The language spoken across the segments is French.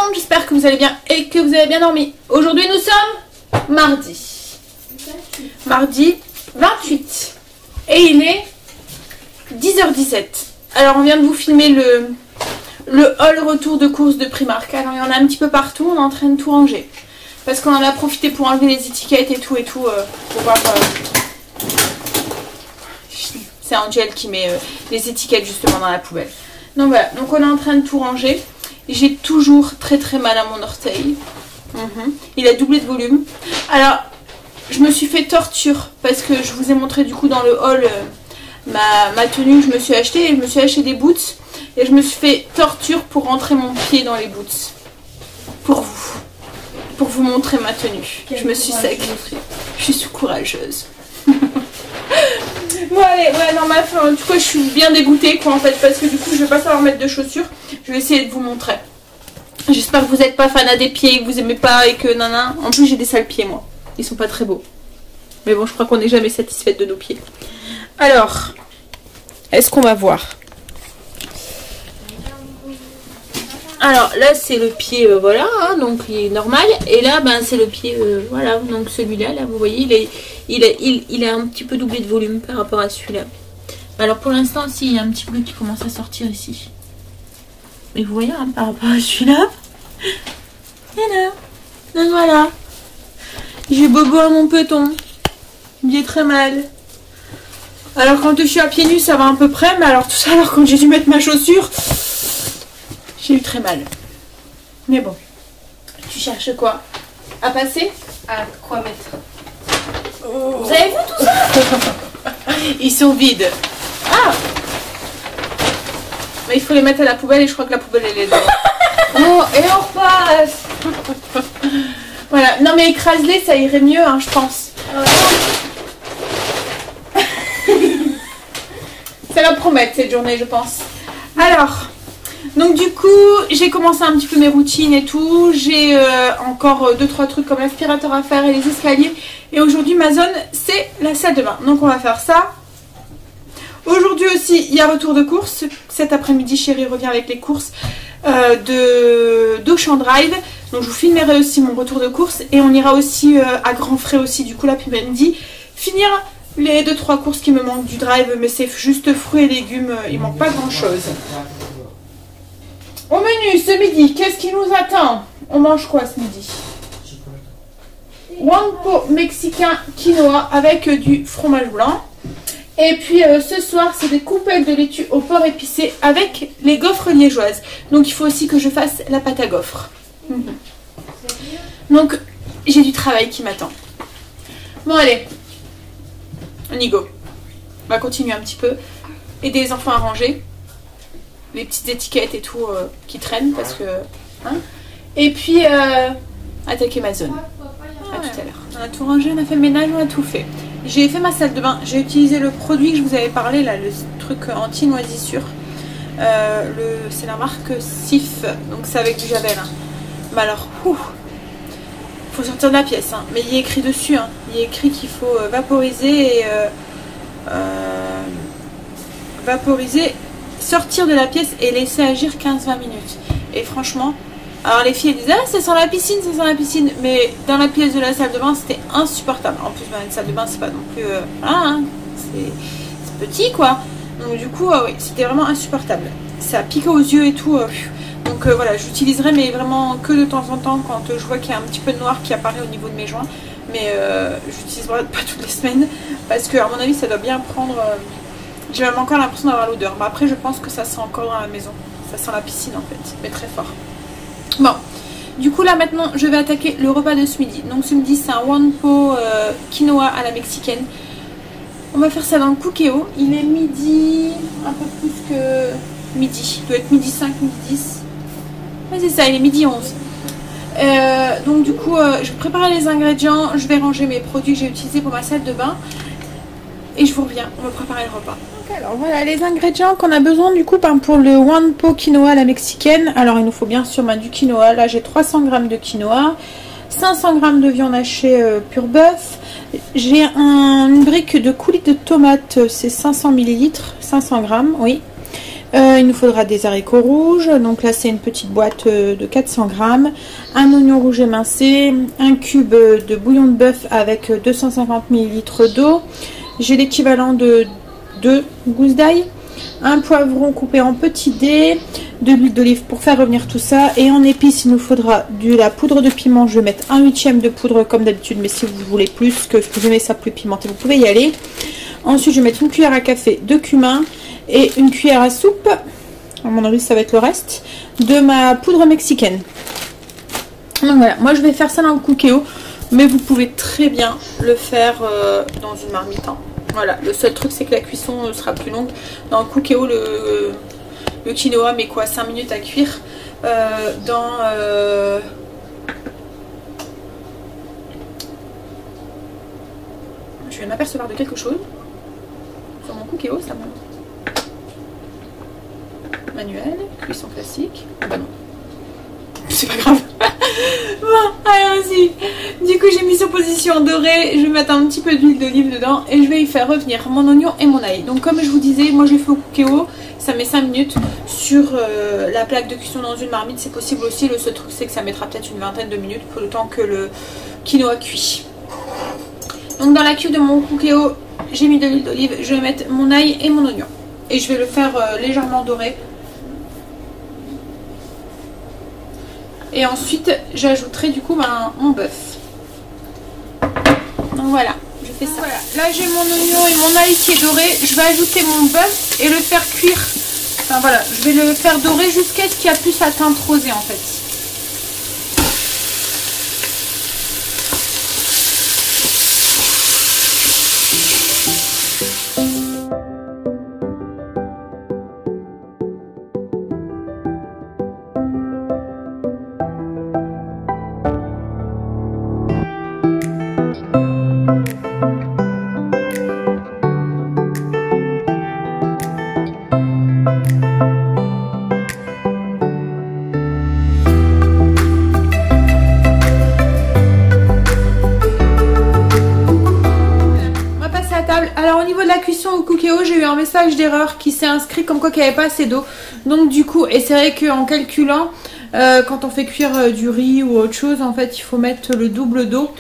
monde, j'espère que vous allez bien et que vous avez bien dormi. Aujourd'hui nous sommes mardi 28 et il est 10h17. Alors on vient de vous filmer le haul retour de course de Primark. Alors il y en a un petit peu partout, on est en train de tout ranger. Parce qu'on en a profité pour enlever les étiquettes et tout pour voir... C'est Angel qui met les étiquettes justement dans la poubelle. Donc voilà, donc on est en train de tout ranger. J'ai toujours très mal à mon orteil. Il a doublé de volume. Alors, je me suis fait torture parce que je vous ai montré du coup dans le haul ma tenue que je me suis achetée. Et je me suis acheté des boots. Et je me suis fait torture pour rentrer mon pied dans les boots. Pour vous montrer ma tenue. Je me suis sacrifiée. Je suis courageuse. Bon allez, ouais non ma fin, en tout cas je suis bien dégoûtée quoi en fait parce que du coup je vais pas savoir mettre de chaussures. Je vais essayer de vous montrer. J'espère que vous n'êtes pas fan des pieds, que vous aimez pas et que nana. En plus j'ai des sales pieds moi, ils sont pas très beaux. Mais bon je crois qu'on n'est jamais satisfaite de nos pieds. Alors, est-ce qu'on va voir? Alors là c'est le pied voilà hein, donc il est normal et là ben c'est le pied voilà donc celui-là là vous voyez il a un petit peu doublé de volume par rapport à celui-là. Alors pour l'instant aussi il y a un petit bleu qui commence à sortir ici. Mais vous voyez hein, par rapport à celui-là. Donc voilà. J'ai bobo à mon peton. J'ai très mal. Alors quand je suis à pieds nus ça va à peu près mais alors tout ça alors quand j'ai dû mettre ma chaussure. J'ai eu très mal. Mais bon. Tu cherches quoi? À passer? À quoi mettre? Oh. Vous avez vu tout ça? Ils sont vides. Ah! Mais il faut les mettre à la poubelle et je crois que la poubelle elle est dedans. Oh, et on repasse. Voilà. Non mais écrase-les, ça irait mieux, hein, je pense. Ça va promettre cette journée, je pense. Alors... Donc du coup, j'ai commencé un petit peu mes routines et tout. J'ai encore 2-3 trucs comme l'aspirateur à faire et les escaliers. Et aujourd'hui, ma zone, c'est la salle de bain. Donc on va faire ça. Aujourd'hui aussi, il y a retour de course. Cet après-midi, chérie revient avec les courses d'Auchan Drive. Donc je vous filmerai aussi mon retour de course. Et on ira aussi à grands frais aussi, du coup, l'après-midi. Finir les 2-3 courses qui me manquent du Drive. Mais c'est juste fruits et légumes. Il manque pas grand-chose. Au menu ce midi, qu'est-ce qui nous attend? On mange quoi ce midi? Wampo mexicain quinoa avec du fromage blanc. Et puis ce soir, c'est des coupelles de laitue au porc épicé avec les gaufres liégeoises. Donc il faut aussi que je fasse la pâte à gaufres. Donc j'ai du travail qui m'attend. Bon allez, on y go. On va continuer un petit peu. Aider les enfants à ranger. Les petites étiquettes et tout qui traînent parce que... Hein, et puis attaquer ma zone. À tout à l'heure. On a tout rangé, on a fait le ménage, on a tout fait. J'ai fait ma salle de bain. J'ai utilisé le produit que je vous avais parlé là, le truc anti-moisissure. C'est la marque Sif. Donc c'est avec du javel. Hein. Mais alors, faut sortir de la pièce. Hein. Mais il est écrit dessus. Hein. Il est écrit qu'il faut vaporiser et... sortir de la pièce et laisser agir 15-20 minutes. Et franchement, alors les filles elles disaient ah ça sent la piscine, ça sent la piscine. Mais dans la pièce de la salle de bain c'était insupportable. En plus une salle de bain c'est pas non plus hein, c'est petit quoi. Donc du coup oui c'était vraiment insupportable. Ça piquait aux yeux et tout. Donc voilà j'utiliserai mais vraiment que de temps en temps quand je vois qu'il y a un petit peu de noir qui apparaît au niveau de mes joints. Mais j'utiliserai pas toutes les semaines parce que à mon avis ça doit bien prendre... J'ai même encore l'impression d'avoir l'odeur. Mais après, je pense que ça sent encore dans la maison. Ça sent la piscine en fait, mais très fort. Bon, du coup là maintenant, je vais attaquer le repas de ce midi. Donc ce midi, c'est un Wampo quinoa à la mexicaine. On va faire ça dans le Cookéo. Il est midi, un peu plus que midi. Il doit être midi 5, midi 10. Ouais, c'est ça, il est midi 11. Donc du coup, je vais préparer les ingrédients. Je vais ranger mes produits que j'ai utilisés pour ma salle de bain. Et je vous reviens, on va préparer le repas. Donc alors voilà les ingrédients qu'on a besoin du coup pour le Wampo quinoa à la mexicaine. Alors il nous faut bien sûr du quinoa. Là j'ai 300 g de quinoa, 500 g de viande hachée pur bœuf. J'ai une brique de coulis de tomates, c'est 500 ml, 500 g, oui. Il nous faudra des haricots rouges, donc là c'est une petite boîte de 400 grammes, un oignon rouge émincé, un cube de bouillon de bœuf avec 250 ml d'eau, j'ai l'équivalent de 2 gousses d'ail, un poivron coupé en petits dés, de l'huile d'olive pour faire revenir tout ça, et en épices il nous faudra de la poudre de piment. Je vais mettre 1/8 de poudre comme d'habitude, mais si vous voulez plus, que vous aimez ça plus pimenté, vous pouvez y aller. Ensuite je vais mettre une cuillère à café de cumin et une cuillère à soupe, à mon avis ça va être le reste, de ma poudre mexicaine. Donc voilà, moi je vais faire ça dans le Cookéo, mais vous pouvez très bien le faire dans une marmite, hein. Voilà, le seul truc c'est que la cuisson sera plus longue. Dans le Cookéo, le quinoa met quoi, 5 minutes à cuire. Je vais m'apercevoir de quelque chose. Sur mon Cookéo, ça monte. Manuel, cuisson classique. Ah bah non. C'est pas grave. Bon, allez, vas-y. Du coup, j'ai mis sur position dorée. Je vais mettre un petit peu d'huile d'olive dedans et je vais y faire revenir mon oignon et mon ail. Donc, comme je vous disais, moi j'ai fait au Cookéo. Ça met 5 minutes sur la plaque de cuisson dans une marmite. C'est possible aussi. Le seul truc, c'est que ça mettra peut-être une vingtaine de minutes pour le temps que le quinoa cuit. Donc, dans la cuve de mon Cookéo, j'ai mis de l'huile d'olive. Je vais mettre mon ail et mon oignon. Et je vais le faire légèrement doré. Et ensuite, j'ajouterai du coup mon bœuf. Donc voilà, je fais ça. Voilà. Là, j'ai mon oignon et mon ail qui est doré. Je vais ajouter mon bœuf et le faire cuire. Enfin voilà, je vais le faire dorer jusqu'à ce qu'il y a plus sa teinte rosée en fait. Alors au niveau de la cuisson au Cookéo, j'ai eu un message d'erreur qui s'est inscrit comme quoi qu'il n'y avait pas assez d'eau. Donc du coup, et c'est vrai qu'en calculant, quand on fait cuire du riz ou autre chose, en fait il faut mettre le double d'eau.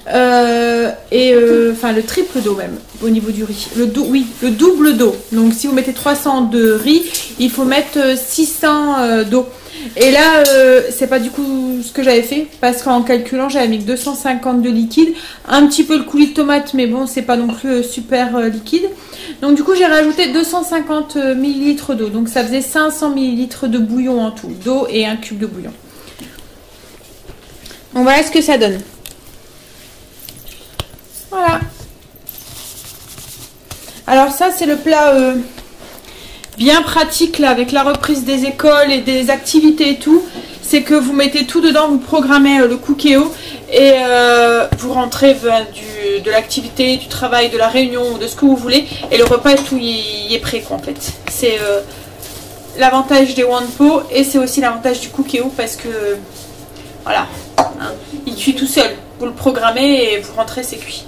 Enfin le triple d'eau même au niveau du riz. Le double d'eau. Donc si vous mettez 300 de riz, il faut mettre 600 d'eau. Et là, c'est pas du coup ce que j'avais fait parce qu'en calculant, j'avais mis 250 de liquide, un petit peu le coulis de tomate, mais bon, c'est pas non plus super liquide. Donc du coup, j'ai rajouté 250 ml d'eau. Donc ça faisait 500 ml de bouillon en tout, d'eau et un cube de bouillon. Donc voilà ce que ça donne. Voilà. Alors ça, c'est le plat bien pratique là avec la reprise des écoles et des activités et tout. C'est que vous mettez tout dedans, vous programmez le Cookéo et vous rentrez de l'activité, du travail, de la réunion, de ce que vous voulez. Et le repas, tout y est prêt quoi, en fait. C'est l'avantage des Wanpo et c'est aussi l'avantage du Cookéo parce que voilà, hein, il cuit tout seul. Vous le programmez et vous rentrez, c'est cuit.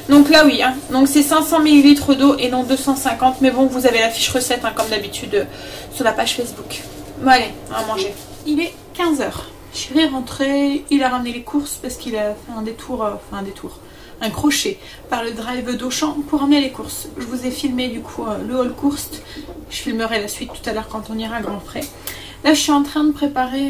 Donc là oui, hein. Donc c'est 500 ml d'eau et non 250. Mais bon, vous avez la fiche recette hein, comme d'habitude sur la page Facebook. Bon allez, on va manger. Il est 15 h. Chéri est rentré, il a ramené les courses parce qu'il a fait un crochet par le drive d'Auchan pour ramener les courses. Je vous ai filmé du coup le haul course. Je filmerai la suite tout à l'heure quand on ira à Grand Frais. Là je suis en train de préparer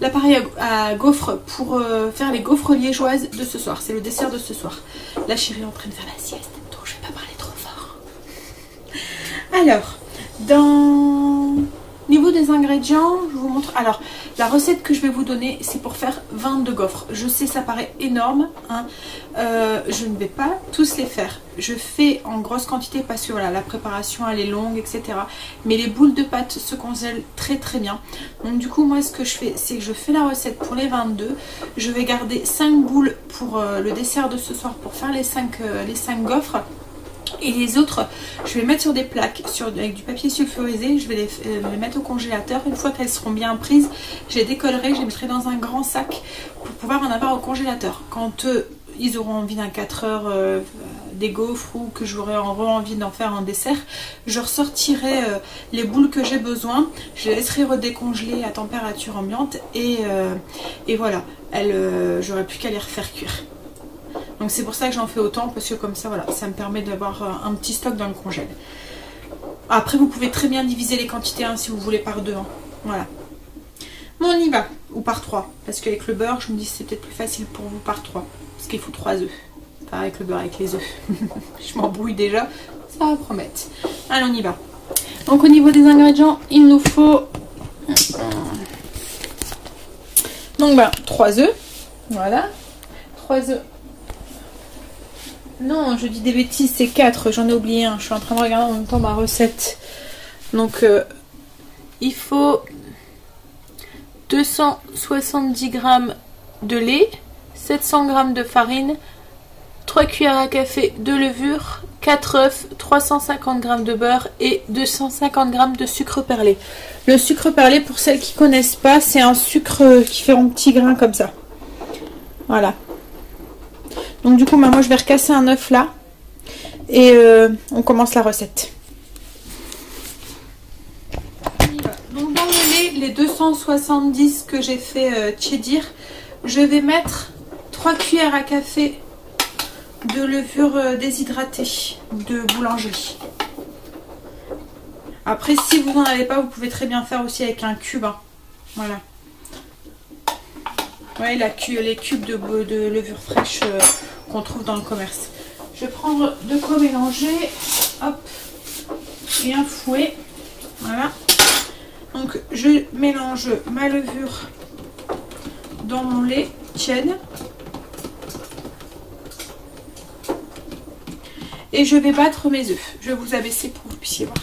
l'appareil à gaufres pour faire les gaufres liégeoises de ce soir. C'est le dessert de ce soir. La chérie est en train de faire la sieste, donc je vais pas parler trop fort. Alors, dans niveau des ingrédients, je vous montre. Alors, la recette que je vais vous donner, c'est pour faire 22 gaufres. Je sais, ça paraît énorme, hein. Je ne vais pas tous les faire. Je fais en grosse quantité parce que voilà, la préparation elle est longue, etc. Mais les boules de pâte se congèlent très très bien. Donc du coup, moi ce que je fais, c'est que je fais la recette pour les 22. Je vais garder 5 boules pour le dessert de ce soir pour faire les 5 gaufres. Et les autres, je vais les mettre sur des plaques avec du papier sulfurisé. Je vais les mettre au congélateur. Une fois qu'elles seront bien prises, je les décollerai, je les mettrai dans un grand sac pour pouvoir en avoir au congélateur. Quand ils auront envie d'un 4 heures des gaufres ou que j'aurais envie d'en faire un dessert, je ressortirai les boules que j'ai besoin, je les laisserai redécongeler à température ambiante et voilà, j'aurai plus qu'à les refaire cuire. Donc c'est pour ça que j'en fais autant, parce que comme ça, voilà, ça me permet d'avoir un petit stock dans le congèle. Après, vous pouvez très bien diviser les quantités si vous voulez par 2. Voilà. Bon, on y va. Ou par 3. Parce qu'avec le beurre, je me dis que c'est peut-être plus facile pour vous par 3. Parce qu'il faut 3 œufs. Pas avec le beurre, avec les œufs. Je m'embrouille déjà. Ça va promettre. Allez, on y va. Donc au niveau des ingrédients, il nous faut... Donc 3 œufs. Voilà. 3 œufs. Non, je dis des bêtises, c'est 4. J'en ai oublié un. Je suis en train de regarder en même temps ma recette. Donc il faut 270 g de lait, 700 g de farine, 3 cuillères à café de levure, 4 œufs, 350 g de beurre et 250 g de sucre perlé. Le sucre perlé, pour celles qui ne connaissent pas, c'est un sucre qui fait un petit grain comme ça. Voilà. Donc du coup, moi je vais recasser un œuf là et on commence la recette. Donc dans le lait, les 270 que j'ai fait tiédir, je vais mettre 3 cuillères à café de levure déshydratée de boulangerie. Après, si vous n'en avez pas, vous pouvez très bien faire aussi avec un cube. Voilà. Ouais, les cubes de levure fraîche qu'on trouve dans le commerce. Je vais prendre de quoi mélanger. Hop. Et un fouet. Voilà. Donc je mélange ma levure dans mon lait tiède. Et je vais battre mes œufs. Je vais vous abaisser pour que vous puissiez voir.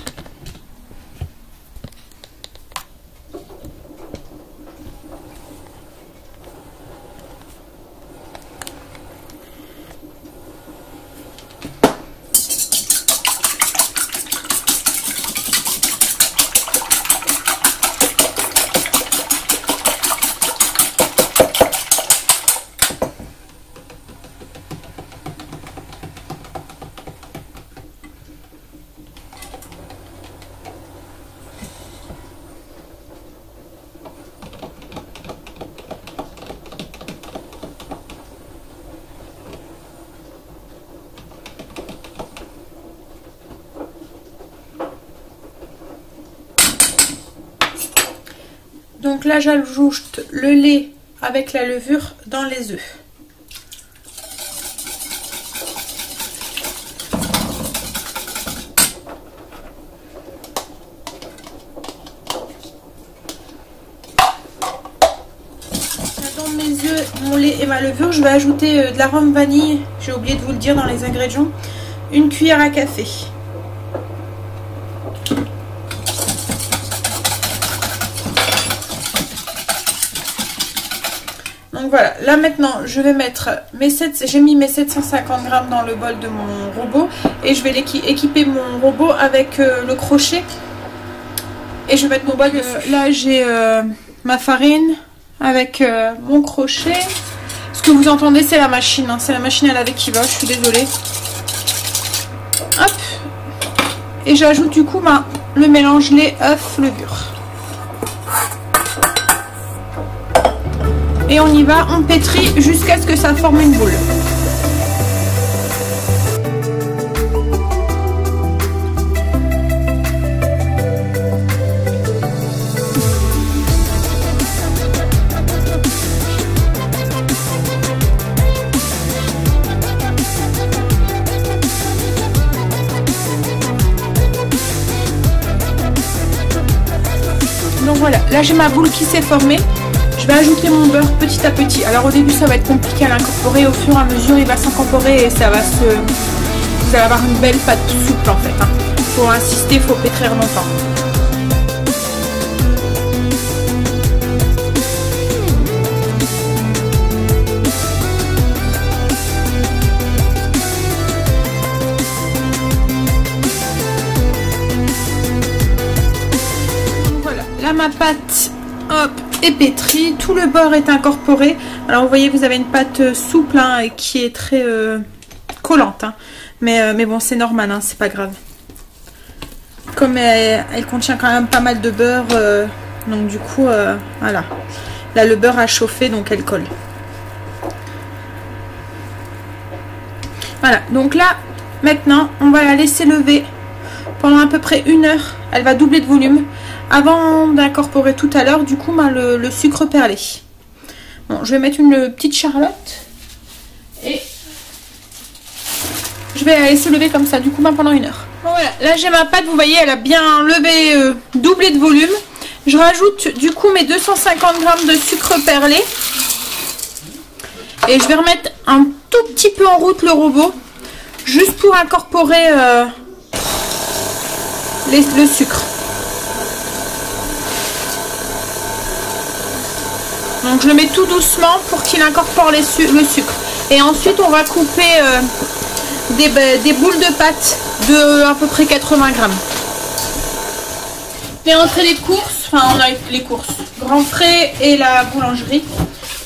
Donc là, j'ajoute le lait avec la levure dans les œufs. Dans mes œufs, mon lait et ma levure, je vais ajouter de l'arôme vanille. J'ai oublié de vous le dire dans les ingrédients. 1 cuillère à café. Donc voilà, là maintenant je vais mettre j'ai mis mes 750 g dans le bol de mon robot et je vais équiper mon robot avec le crochet et je vais mettre mon bol dessus. Là j'ai ma farine avec mon crochet. Ce que vous entendez c'est la machine, hein, c'est la machine à laver qui va, je suis désolée. Hop. Et j'ajoute du coup le mélange lait, œuf, levure. Et on y va, on pétrit jusqu'à ce que ça forme une boule. Donc voilà, là j'ai ma boule qui s'est formée. Je vais ajouter mon beurre petit à petit. Alors au début ça va être compliqué à l'incorporer, au fur et à mesure il va s'incorporer et ça va vous allez avoir une belle pâte souple en fait. Faut insister, faut pétrir longtemps. Donc voilà, là ma pâte, hop, est pétrie, tout le beurre est incorporé. Alors vous voyez, vous avez une pâte souple qui est très collante. Mais bon, c'est normal, hein, c'est pas grave. Comme elle contient quand même pas mal de beurre, donc du coup, voilà. Là, le beurre a chauffé, donc elle colle. Voilà, donc là, maintenant, on va la laisser lever pendant à peu près 1 heure. Elle va doubler de volume avant d'incorporer tout à l'heure, du coup, le sucre perlé. Bon, je vais mettre une petite charlotte et je vais la laisser lever comme ça, du coup, pendant 1 heure. Bon, voilà, là j'ai ma pâte, vous voyez, elle a bien levé, doublé de volume. Je rajoute du coup mes 250 g de sucre perlé. Et je vais remettre un tout petit peu en route le robot, juste pour incorporer le sucre. Donc je le mets tout doucement pour qu'il incorpore le sucre. Et ensuite on va couper des boules de pâte de à peu près 80 grammes. Les entrées des courses, enfin on a les courses, Grand Frais et la boulangerie.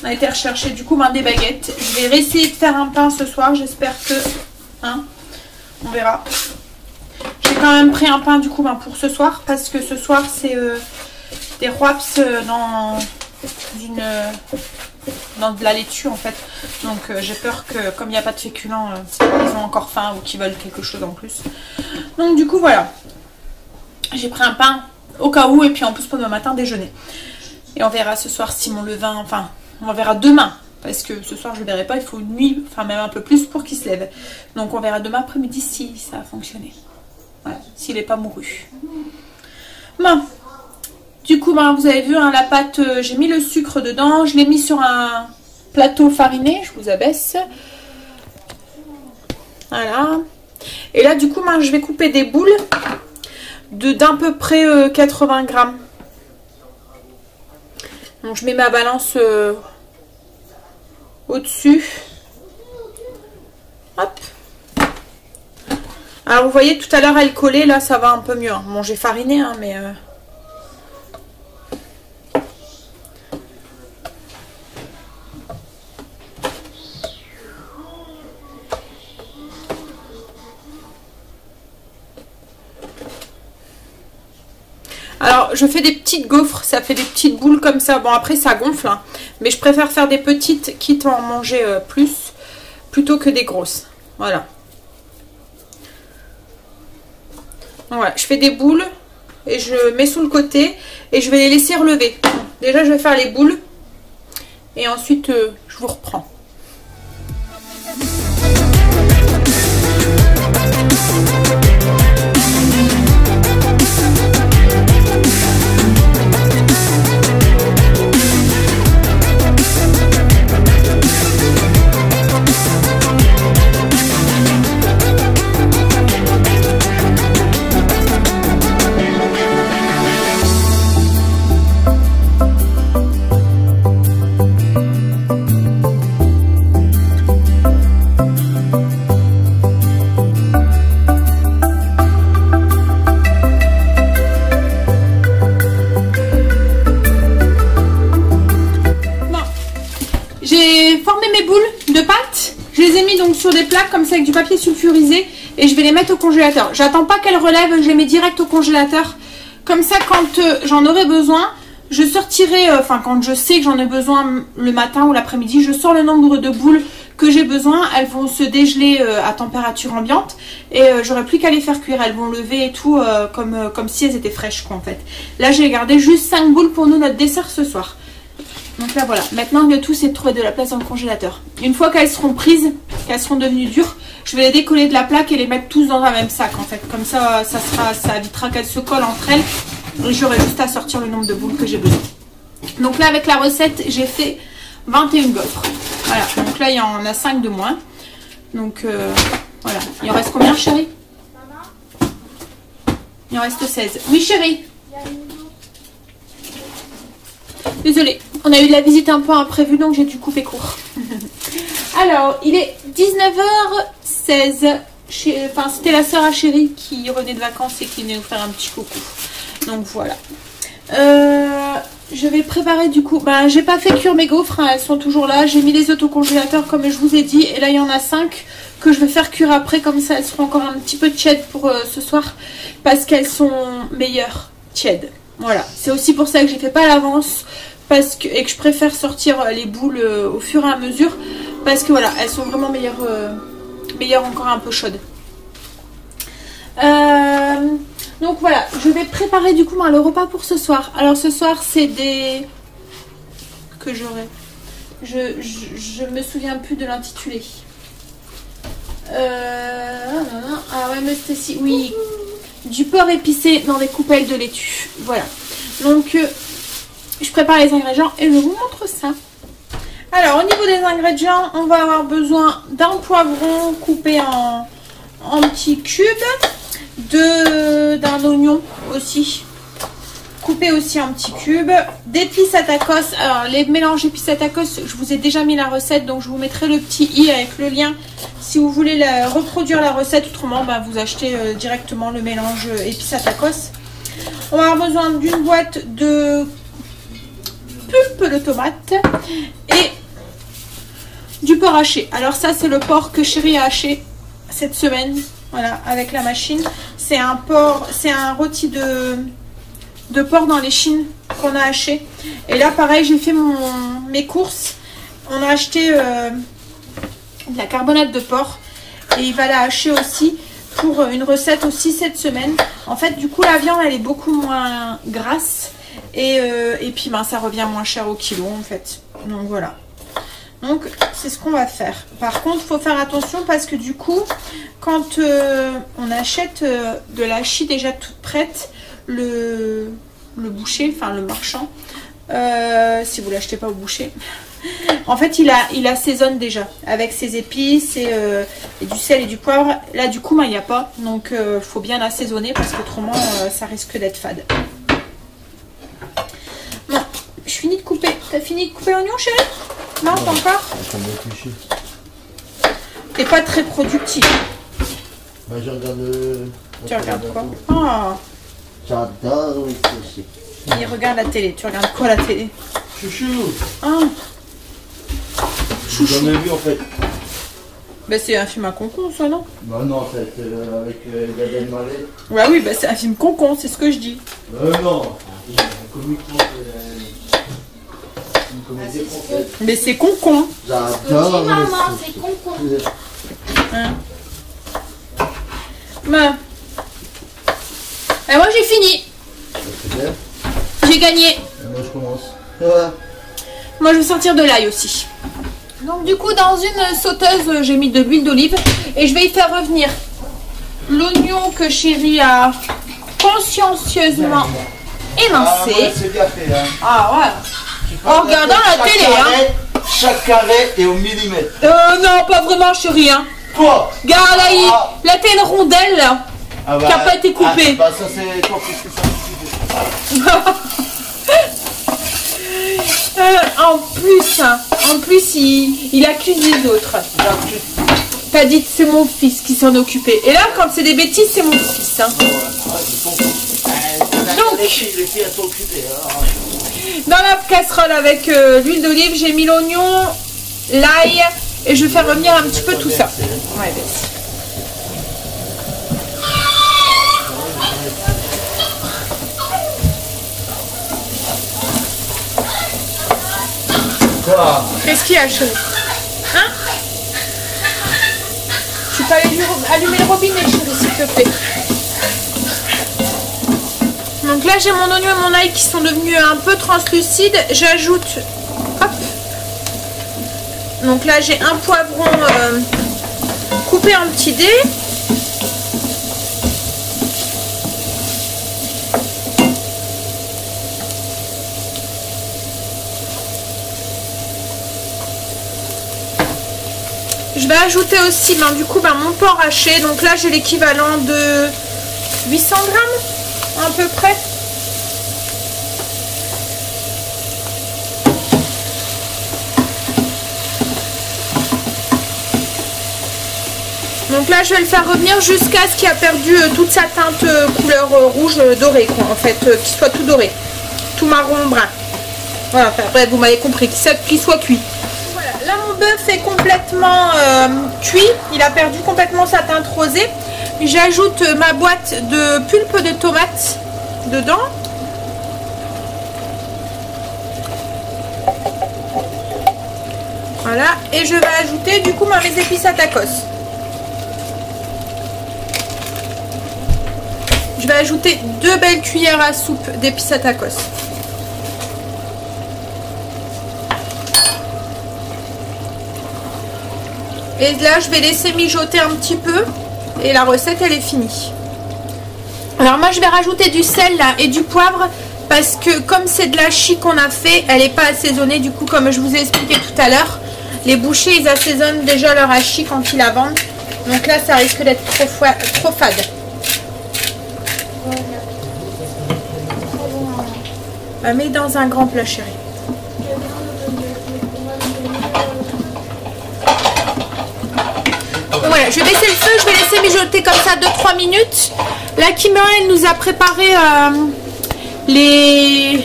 On a été rechercher du coup des baguettes. Je vais réessayer de faire un pain ce soir, j'espère que... Hein, on verra. J'ai quand même pris un pain du coup pour ce soir, parce que ce soir c'est des wraps dans de la laitue en fait. Donc j'ai peur que comme il n'y a pas de féculents, ils ont encore faim ou qu'ils veulent quelque chose en plus. Donc du coup voilà. J'ai pris un pain au cas où et puis en plus pour demain matin déjeuner. Et on verra ce soir si mon levain, enfin on verra demain. Parce que ce soir je ne le verrai pas, il faut une nuit, enfin même un peu plus pour qu'il se lève. Donc on verra demain après-midi si ça a fonctionné. Voilà, s'il n'est pas mouru. Bon. Du coup, vous avez vu, hein, la pâte, j'ai mis le sucre dedans. Je l'ai mis sur un plateau fariné. Je vous abaisse. Voilà. Et là, du coup, je vais couper des boules d'à peu près 80 grammes. Donc, je mets ma balance au-dessus. Hop. Alors, vous voyez, tout à l'heure, elle collait. Là, ça va un peu mieux. Hein. Bon, j'ai fariné, hein, mais... Alors, je fais des petites gaufres, ça fait des petites boules comme ça. Bon, après, ça gonfle, hein, mais je préfère faire des petites, quitte à en manger plus, plutôt que des grosses. Voilà. Donc, voilà, je fais des boules et je mets sous le côté et je vais les laisser relever. Déjà, je vais faire les boules et ensuite, je vous reprends. Sur des plaques comme ça avec du papier sulfurisé et je vais les mettre au congélateur. J'attends pas qu'elles relèvent, je les mets direct au congélateur. Comme ça, quand j'en aurai besoin, je sortirai, enfin quand je sais que j'en ai besoin le matin ou l'après-midi, je sors le nombre de boules que j'ai besoin. Elles vont se dégeler à température ambiante et j'aurai plus qu'à les faire cuire. Elles vont lever et tout comme si elles étaient fraîches quoi en fait. Là j'ai gardé juste 5 boules pour nous, notre dessert ce soir. Donc là voilà, maintenant le tout c'est de trouver de la place dans le congélateur. Une fois qu'elles seront prises, qu'elles seront devenues dures, je vais les décoller de la plaque et les mettre tous dans un même sac en fait. Comme ça, ça évitera qu'elles se collent entre elles. Et j'aurai juste à sortir le nombre de boules que j'ai besoin. Donc là avec la recette, j'ai fait 21 gaufres. Voilà, donc là il y en a 5 de moins. Donc voilà, il en reste combien chérie? Il en reste 16. Oui chérie. Désolée, on a eu de la visite un peu imprévue donc j'ai dû couper court. Alors, il est 19h16. C'était la sœur à chérie qui revenait de vacances et qui venait nous faire un petit coucou. Donc voilà. Je vais préparer du coup. Bah, j'ai pas fait cuire mes gaufres, hein, elles sont toujours là. J'ai mis les autocongélateurs comme je vous ai dit. Et là, il y en a 5 que je vais faire cuire après. Comme ça, elles seront encore un petit peu tièdes pour ce soir. Parce qu'elles sont meilleures tièdes. Voilà. C'est aussi pour ça que j'ai fait pas à l'avance. Et que je préfère sortir les boules au fur et à mesure. Parce que voilà, elles sont vraiment meilleures encore un peu chaudes. Donc voilà, je vais préparer du coup le repas pour ce soir. Alors ce soir c'est des... que j'aurai. Je me souviens plus de l'intitulé. Ah ouais, mais c'était si... Oui, du porc épicé dans des coupelles de laitue. Voilà. Donc je prépare les ingrédients et je vous montre ça. Alors au niveau des ingrédients, on va avoir besoin d'un poivron coupé en petits cubes. D'un oignon aussi coupé aussi en petits cubes, d'épices à tacos. Alors les mélanges épices à tacos, je vous ai déjà mis la recette, donc je vous mettrai le petit i avec le lien si vous voulez reproduire la recette. Autrement bah, vous achetez directement le mélange épices à tacos. On va avoir besoin d'une boîte de pulpe de tomate et du porc haché. Alors ça c'est le porc que Chérie a haché cette semaine. Voilà, avec la machine. C'est un rôti de porc dans les chines qu'on a haché. Et là, pareil, j'ai fait mes courses. On a acheté de la carbonate de porc. Et il va la hacher aussi pour une recette aussi cette semaine. En fait, du coup, la viande, elle est beaucoup moins grasse. Et puis, ben, ça revient moins cher au kilo, en fait. Donc, voilà. Donc c'est ce qu'on va faire. Par contre, il faut faire attention parce que du coup, quand on achète de la chie déjà toute prête, le boucher, enfin le marchand, si vous l'achetez pas au boucher, en fait il assaisonne déjà avec ses épices et du sel et du poivre. Là du coup, il n'y a pas. Donc il faut bien assaisonner parce qu'autrement ça risque d'être fade. Bon, je finis de couper. T'as fini de couper l'oignon, chérie? Non, pas encore. T'es pas très productif. Bah, je regarde tu regardes quoi? Oh. J'adore les sushis. Il regarde la télé. Tu regardes quoi la télé? Chouchou. Ah. Chouchou. J'en ai vu en fait. Bah c'est un film à concon ça, non? Bah non, en fait, avec Gad Elmaleh. Ouais, oui, bah c'est un film concon, c'est ce que je dis. Non, un comique français. Mais c'est concon. J'adore. Oui, maman, c'est concon. Hein. Bah. Et moi j'ai fini. C'est bien. J'ai gagné. Et moi je commence. Ouais. Moi je vais sortir de l'ail aussi. Donc du coup dans une sauteuse j'ai mis de l'huile d'olive et je vais y faire revenir l'oignon que Chérie a consciencieusement émincé. Ah, ouais, c'est bien fait, hein. Ah ouais. En regardant la télé, carré, hein. Chaque carré est au millimètre. Non, pas vraiment, Chérie, hein. Quoi? Regarde là, t'as une rondelle là, bah, qui n'a pas été coupée. Bah ça c'est toi qui En plus, il accuse les autres. T'as dit que c'est mon fils qui s'en occupait. Et là, quand c'est des bêtises, c'est mon fils. Hein. Donc, les filles elles sont occupées. dans la casserole avec l'huile d'olive, j'ai mis l'oignon, l'ail et je vais faire revenir un petit peu tout ça. Ouais, vas-y. Qu'est-ce qu'il y a, chérie? Hein? Tu peux allumer le robinet, chérie, s'il te plaît. Donc là, j'ai mon oignon et mon ail qui sont devenus un peu translucides. J'ajoute... Hop. Donc là, j'ai un poivron coupé en petits dés. Je vais ajouter aussi du coup mon porc haché. Donc là j'ai l'équivalent de 800 grammes à peu près. Donc là je vais le faire revenir jusqu'à ce qu'il a perdu toute sa teinte couleur rouge dorée quoi, en fait, qu'il soit tout doré. tout marron brun. Voilà, enfin, bref, vous m'avez compris, qu'il soit cuit. Voilà, là mon bœuf est complètement cuit, il a perdu complètement sa teinte rosée. J'ajoute ma boîte de pulpe de tomates dedans. Voilà, et je vais ajouter du coup mes épices à tacos. Je vais ajouter 2 belles cuillères à soupe d'épices à tacos. Et là, je vais laisser mijoter un petit peu. Et la recette, elle est finie. Alors moi, je vais rajouter du sel là et du poivre. Parce que comme c'est de la chie qu'on a fait, elle n'est pas assaisonnée. Du coup, comme je vous ai expliqué tout à l'heure, les bouchers, ils assaisonnent déjà leur hachis quand ils la vendent. Donc là, ça risque d'être trop fade. Mets dans un grand plat, chérie. Voilà, je vais baisser le feu, je vais laisser mijoter comme ça 2-3 minutes. La Kimberly, elle nous a préparé les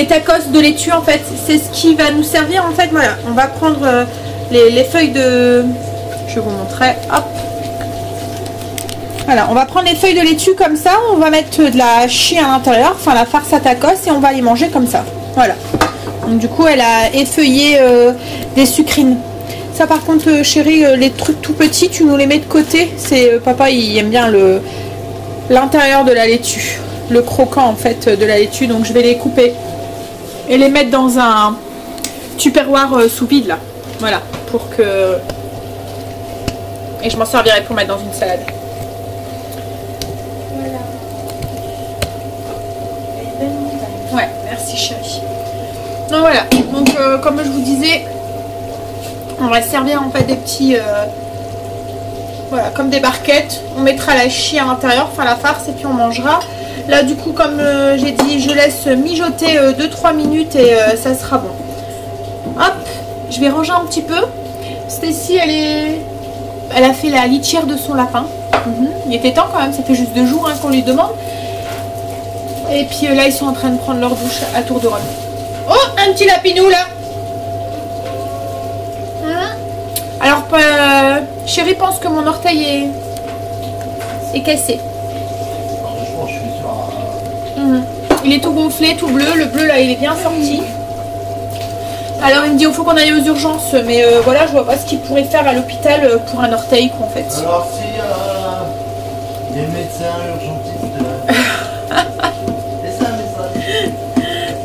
tacos de laitue en fait. C'est ce qui va nous servir en fait. Voilà, on va prendre les feuilles de... Je vous montrerai. Hop. Voilà, on va prendre les feuilles de laitue comme ça. On va mettre de la chie à l'intérieur, enfin la farce à tacos, et on va les manger comme ça. Voilà. Donc du coup, elle a effeuillé des sucrines. Ça par contre chérie, les trucs tout petits, tu nous les mets de côté. C'est papa, il aime bien l'intérieur de la laitue, le croquant en fait de la laitue. Donc je vais les couper et les mettre dans un tupperware sous vide là. Voilà, pour que... Et je m'en servirai pour mettre dans une salade. Voilà. Ouais, merci chérie. Donc voilà, donc comme je vous disais, on va servir en fait des petits, voilà, comme des barquettes. On mettra la chie à l'intérieur, enfin la farce, et puis on mangera. Là du coup, comme j'ai dit, je laisse mijoter 2-3 minutes et ça sera bon. Hop, je vais ranger un petit peu. Stacy, elle a fait la litière de son lapin. Il était temps quand même, ça fait juste 2 jours hein, qu'on lui demande. Et puis là, ils sont en train de prendre leur douche à tour de rôle. Oh, un petit lapinou là. Alors, chérie pense que mon orteil est cassé. Il est tout gonflé, tout bleu. Le bleu là, il est bien sorti. Alors il me dit il faut qu'on aille aux urgences, mais voilà, je vois pas ce qu'il pourrait faire à l'hôpital pour un orteil en fait. Alors si les médecins urgentistes, c'est ça,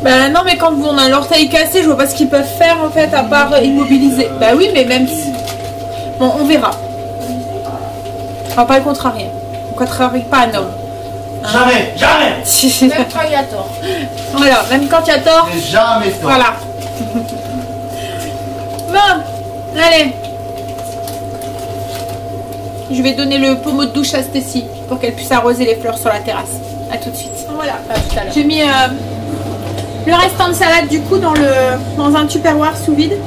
Bah non, mais quand on a l'orteil cassé, je vois pas ce qu'ils peuvent faire en fait à part immobiliser. Bah oui, mais même si... Bon, on verra. On va pas le contrarier. On contrarie pas un homme. Hein? Jamais, jamais. Même quand il y a tort. Voilà, même quand il y a tort. C'est jamais tort. Voilà. Bon, allez. Je vais donner le pommeau de douche à Stacy pour qu'elle puisse arroser les fleurs sur la terrasse. A tout de suite. Voilà, à tout à l'heure. J'ai mis le restant de salade du coup dans un tupperware sous vide.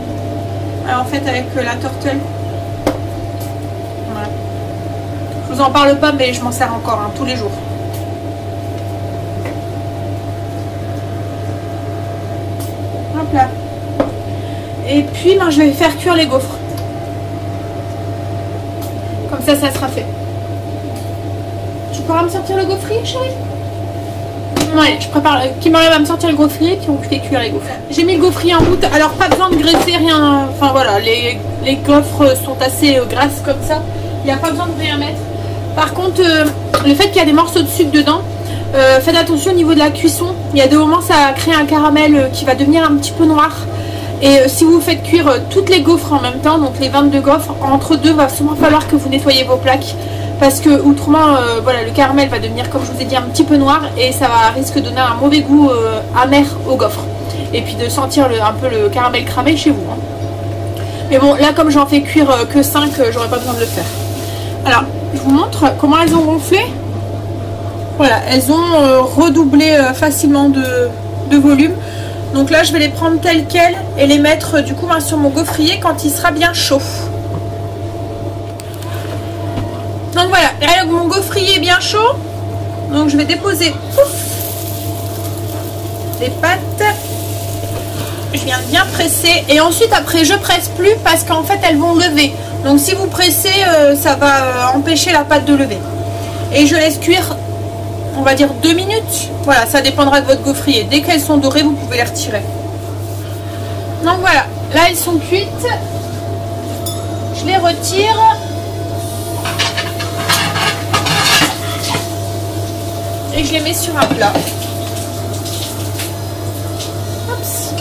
Alors, en fait avec la tortelle. Voilà. Je vous en parle pas, mais je m'en sers encore hein, tous les jours. Hop là. Et puis ben, je vais faire cuire les gaufres. Comme ça, ça sera fait. Tu pourras me sortir le gaufrier, chérie? Ouais, je prépare. Qui m'arrive à me sortir le gaufrier, puis on fait cuire les gaufres. J'ai mis le gaufrier en route. Alors, pas besoin de graisser rien. Enfin voilà, les gaufres sont assez grasses comme ça. Il n'y a pas besoin de rien mettre. Par contre, le fait qu'il y a des morceaux de sucre dedans, faites attention au niveau de la cuisson. Il y a des moments, ça crée un caramel qui va devenir un petit peu noir. Et si vous faites cuire toutes les gaufres en même temps, donc les 22 gaufres, entre deux, va sûrement falloir que vous nettoyez vos plaques. Parce que autrement, voilà, le caramel va devenir, comme je vous ai dit, un petit peu noir. Et ça risque de donner un mauvais goût amer aux gaufres. Et puis de sentir un peu le caramel cramé chez vous. Hein. Mais bon, là comme j'en fais cuire que 5, j'aurais pas besoin de le faire. Alors, je vous montre comment elles ont gonflé. Voilà, elles ont redoublé facilement de volume. Donc là, je vais les prendre telles quelles et les mettre du coup sur mon gaufrier quand il sera bien chaud. Donc voilà, là, mon gaufrier est bien chaud. Donc je vais déposer les pâtes. Je viens de bien presser. Et ensuite, après, je presse plus parce qu'en fait, elles vont lever. Donc, si vous pressez, ça va empêcher la pâte de lever. Et je laisse cuire, on va dire 2 minutes. Voilà, ça dépendra de votre gaufrier. Dès qu'elles sont dorées, vous pouvez les retirer. Donc, voilà. Là, elles sont cuites. Je les retire. Et je les mets sur un plat. Oups.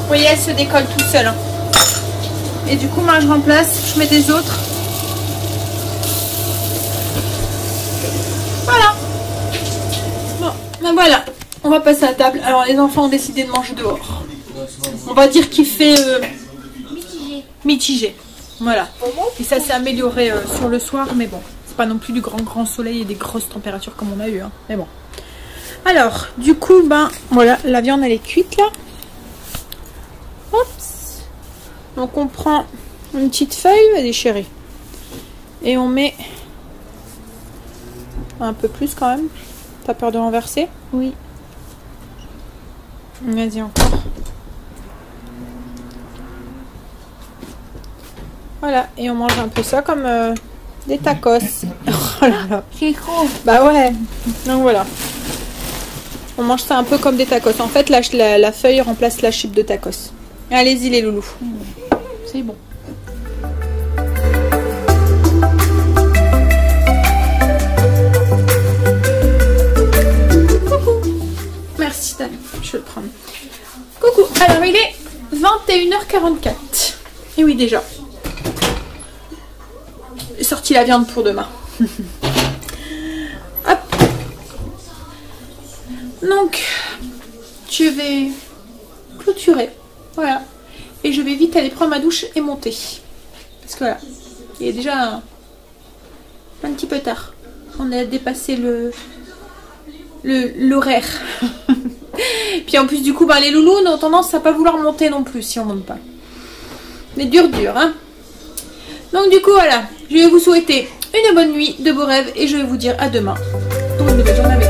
Vous voyez, elles se décollent tout seules. Et du coup, moi, je remplace. Je mets des autres. Voilà. Bon, ben voilà. On va passer à table. Alors, les enfants ont décidé de manger dehors. On va dire qu'il fait mitigé. Voilà. Et ça s'est amélioré sur le soir, mais bon. Pas non plus du grand soleil et des grosses températures comme on a eu, hein. Mais bon. Alors, du coup, ben voilà, la viande elle est cuite là. Oups. Donc on prend une petite feuille à déchirer et on met un peu plus quand même. T'as peur de renverser? Oui. Vas-y encore. Voilà, et on mange un peu ça comme des tacos. Oh là là. C'est gros. Bah ouais. Donc voilà. On mange ça un peu comme des tacos. En fait, la feuille remplace la chip de tacos. Allez-y les loulous. C'est bon. Coucou. Merci Dan. Je vais le prendre. Coucou. Alors il est 21h44. Et oui déjà. J'ai sorti la viande pour demain. Hop. Donc, je vais clôturer. Voilà. Et je vais vite aller prendre ma douche et monter. Parce que voilà, il est déjà un petit peu tard. On a dépassé l'horaire. Puis en plus du coup, ben, les loulous ont tendance à pas vouloir monter non plus si on monte pas. Mais dur, hein. Donc du coup, voilà. Je vais vous souhaiter une bonne nuit, de beaux rêves et je vais vous dire à demain pour une nouvelle journée avec